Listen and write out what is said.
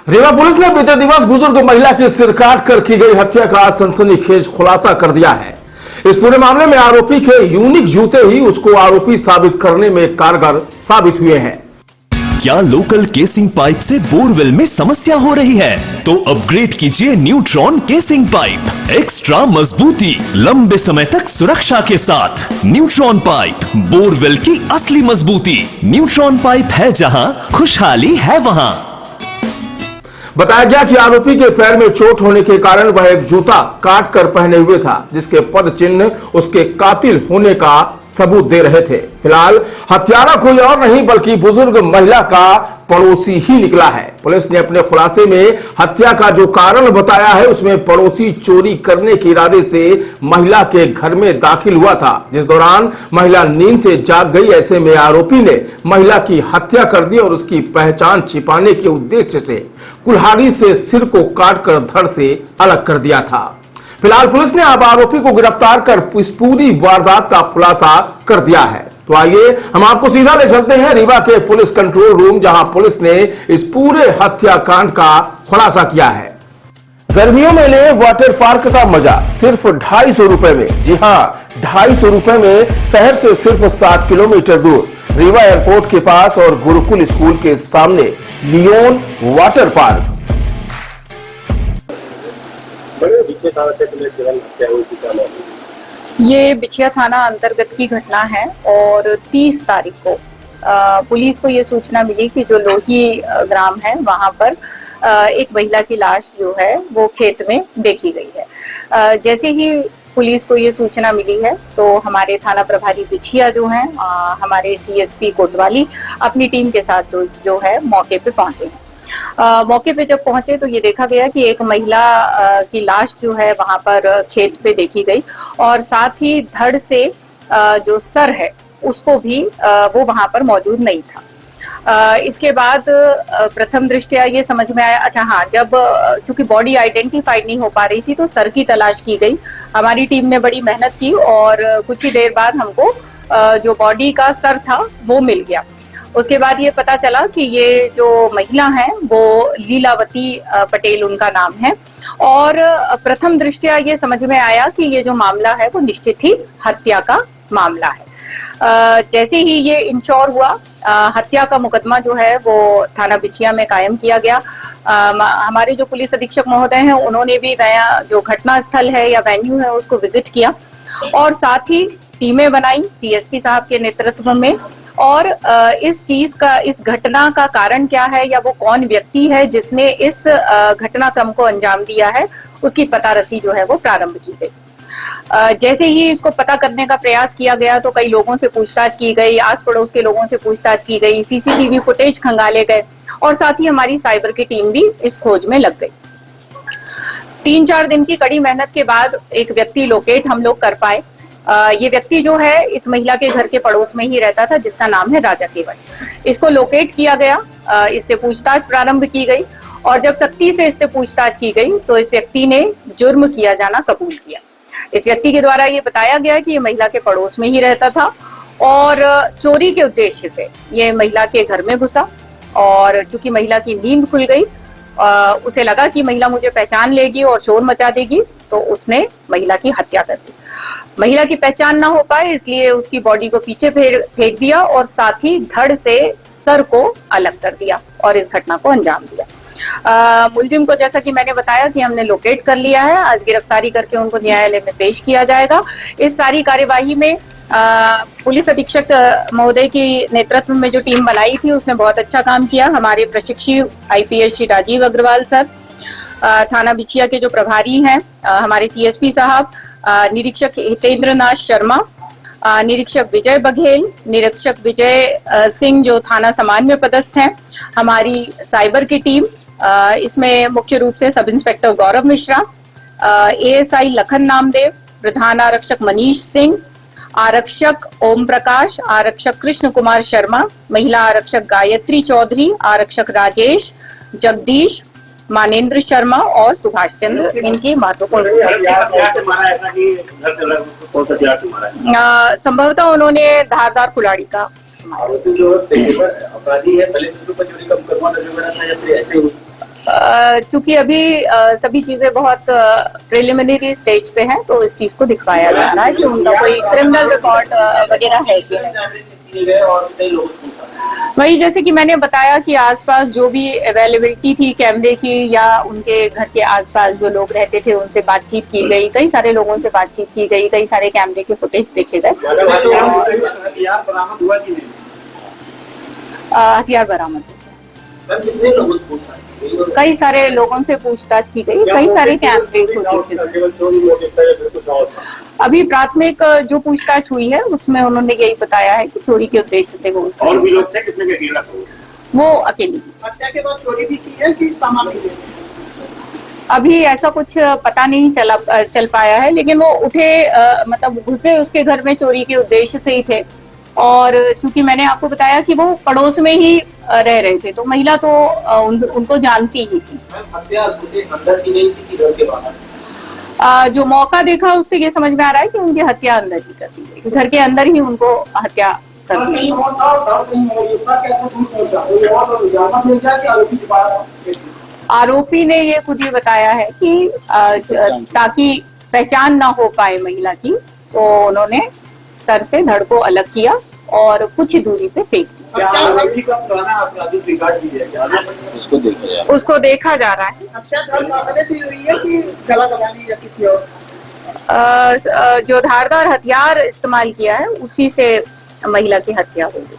Rewa police ने बीते दिवस बुजुर्ग महिला की सिर काट कर की गई हत्या का सनसनीखेज खुलासा कर दिया है। इस पूरे मामले में आरोपी के यूनिक जूते ही उसको आरोपी साबित करने में कारगर साबित हुए हैं। क्या लोकल केसिंग पाइप से बोरवेल में समस्या हो रही है? तो अपग्रेड कीजिए न्यूट्रॉन केसिंग पाइप। एक्स्ट्रा मजबूती, लंबे समय तक सुरक्षा के साथ। न्यूट्रॉन पाइप, बोरवेल की असली मजबूती। न्यूट्रॉन पाइप है जहां, खुशहाली है वहां। बताया गया कि आरोपी के पैर में चोट होने के कारण वह एक जूता काट कर पहने हुए था, जिसके पद चिन्ह उसके कातिल होने का सबूत दे रहे थे। फिलहाल हत्यारा कोई और नहीं बल्कि बुजुर्ग महिला का पड़ोसी ही निकला है। पुलिस ने अपने खुलासे में हत्या का जो कारण बताया है, उसमें पड़ोसी चोरी करने के इरादे से महिला के घर में दाखिल हुआ था, जिस दौरान महिला नींद से जाग गई। ऐसे में आरोपी ने महिला की हत्या कर दी और उसकी पहचान छिपाने के उद्देश्य से कुल्हाड़ी से सिर को काटकर धड़ से अलग कर दिया था। फिलहाल पुलिस ने अब आरोपी को गिरफ्तार कर इस पूरी वारदात का खुलासा कर दिया है। तो आइए हम आपको सीधा ले चलते हैं रीवा के पुलिस कंट्रोल रूम, जहां पुलिस ने इस पूरे हत्याकांड का खुलासा किया है। गर्मियों में ले वाटर पार्क का मजा सिर्फ 250 रुपए में। जी हां, 250 रुपए में शहर से सिर्फ 7 किलोमीटर दूर रीवा एयरपोर्ट के पास और गुरुकुल स्कूल के सामने लियोन वाटर पार्क। ये बिछिया थाना अंतर्गत की घटना है और 30 तारीख को पुलिस को ये सूचना मिली कि जो लोही ग्राम है वहां पर एक महिला की लाश जो है वो खेत में देखी गई है। जैसे ही पुलिस को ये सूचना मिली है तो हमारे थाना प्रभारी बिछिया जो हैं, हमारे सीएसपी कोतवाली अपनी टीम के साथ जो है मौके पे पहुंचे हैं। मौके पे जब पहुंचे तो ये देखा गया कि एक महिला की लाश जो है वहां पर खेत पे देखी गई और साथ ही धड़ से जो सर है उसको भी वो वहां पर मौजूद नहीं था। इसके बाद प्रथम दृष्टया ये समझ में आया, अच्छा हाँ, जब चूंकि बॉडी आइडेंटिफाइड नहीं हो पा रही थी तो सर की तलाश की गई। हमारी टीम ने बड़ी मेहनत की और कुछ ही देर बाद हमको जो बॉडी का सर था वो मिल गया। उसके बाद ये पता चला कि ये जो महिला है वो लीलावती पटेल उनका नाम है और प्रथम दृष्टया ये समझ में आया कि ये जो मामला है वो निश्चित ही हत्या का मामला है। जैसे ही ये इंश्योर हुआ, हत्या का मुकदमा जो है वो थाना बिछिया में कायम किया गया। हमारे जो पुलिस अधीक्षक महोदय हैं उन्होंने भी नया जो घटना स्थल है या वेन्यू है उसको विजिट किया और साथ ही टीमें बनाई सीएसपी साहब के नेतृत्व में और इस चीज का, इस घटना का कारण क्या है या वो कौन व्यक्ति है जिसने इस घटनाक्रम को अंजाम दिया है, उसकी पतारसी जो है वो प्रारंभ की गई। जैसे ही इसको पता करने का प्रयास किया गया तो कई लोगों से पूछताछ की गई, आस पड़ोस के लोगों से पूछताछ की गई, सीसीटीवी फुटेज खंगाले गए और साथ ही हमारी साइबर की टीम भी इस खोज में लग गई। 3-4 दिन की कड़ी मेहनत के बाद एक व्यक्ति लोकेट हम लोग कर पाए। ये व्यक्ति जो है इस महिला के घर के पड़ोस में ही रहता था, जिसका नाम है राजा केवल। इसको लोकेट किया गया, इससे पूछताछ प्रारंभ की गई और जब सख्ती से इससे पूछताछ की गई तो इस व्यक्ति ने जुर्म किया जाना कबूल किया। इस व्यक्ति के द्वारा ये बताया गया कि ये महिला के पड़ोस में ही रहता था और चोरी के उद्देश्य से ये महिला के घर में घुसा और चूंकि महिला की नींद खुल गई, उसे लगा कि महिला मुझे पहचान लेगी और शोर मचा देगी, तो उसने महिला की हत्या कर दी। महिला की पहचान ना हो पाए इसलिए उसकी बॉडी को पीछे फेंक दिया और साथ ही धड़ से सर को अलग कर दिया और इस घटना को अंजाम दिया। मुलजिम को जैसा कि मैंने बताया कि हमने लोकेट कर लिया है, आज गिरफ्तारी करके उनको न्यायालय में पेश किया जाएगा। इस सारी कार्यवाही में पुलिस अधीक्षक महोदय की नेतृत्व में जो टीम बनाई थी उसने बहुत अच्छा काम किया। हमारे प्रशिक्षु आईपीएस श्री राजीव अग्रवाल सर, थाना बिछिया के जो प्रभारी हैं हमारे सीएसपी साहब, निरीक्षक हितेंद्र नाथ शर्मा, निरीक्षक विजय बघेल, निरीक्षक विजय सिंह जो थाना समान में पदस्थ हैं, हमारी साइबर की टीम, इसमें मुख्य रूप से सब इंस्पेक्टर गौरव मिश्रा, एएसआई लखन नामदेव, प्रधान आरक्षक मनीष सिंह, आरक्षक ओम प्रकाश, आरक्षक कृष्ण कुमार शर्मा, महिला आरक्षक गायत्री चौधरी, आरक्षक राजेश, जगदीश, मानेंद्र शर्मा और सुभाष चंद्र, इनकी महत्वपूर्ण संभवतः उन्होंने धारदार कुल्हाड़ी का अपराधी है, पहले से चोरी कम करवाना जो था या फिर ऐसे ही चूंकि अभी सभी चीजें बहुत प्रिलिमिनरी स्टेज पे हैं, तो इस चीज को दिखवाया जा रहा है कि उनका कोई क्रिमिनल रिकॉर्ड वगैरह है कि नहीं। वही जैसे कि मैंने बताया कि आसपास जो भी अवेलेबिलिटी थी कैमरे की या उनके घर के आसपास जो लोग रहते थे उनसे बातचीत की गई, कई सारे लोगों से बातचीत की गई, कई सारे कैमरे के फुटेज देखे गए। हथियार बरामद हो गया, कई सारे लोगों से पूछताछ की गई, कई सारे कैमरे को देखे गए। अभी प्राथमिक जो पूछताछ हुई है उसमें उन्होंने यही बताया है कि चोरी के उद्देश्य से वो और भी लोग थे कितने के गिरफ्त हुए? वो अकेली। हत्या के बाद चोरी भी की है कि सामान भी? अभी ऐसा कुछ पता नहीं चल पाया है, लेकिन वो उठे मतलब घुसे उसके घर में चोरी के उद्देश्य से ही थे। और चूंकि मैंने आपको बताया कि वो पड़ोस में ही रह रहे थे, तो महिला तो उनको जानती ही थी। हत्या अंदर की नहीं थी, घर के बाहर? जो मौका देखा उससे ये समझ में आ रहा है कि उनकी हत्या अंदर ही कर दी गई, घर के अंदर ही उनको हत्या कर दी। आरोपी ने ये खुद ही बताया है कि ताकि पहचान ना हो पाए महिला की, तो उन्होंने सर से धड़ को अलग किया और कुछ ही दूरी पे फेंक दिया। उसको देखा जा रहा है। हत्या घर से हुई है कि गला दबानी या किसी और? जो धारदार हथियार इस्तेमाल किया है उसी से महिला की हत्या हुई।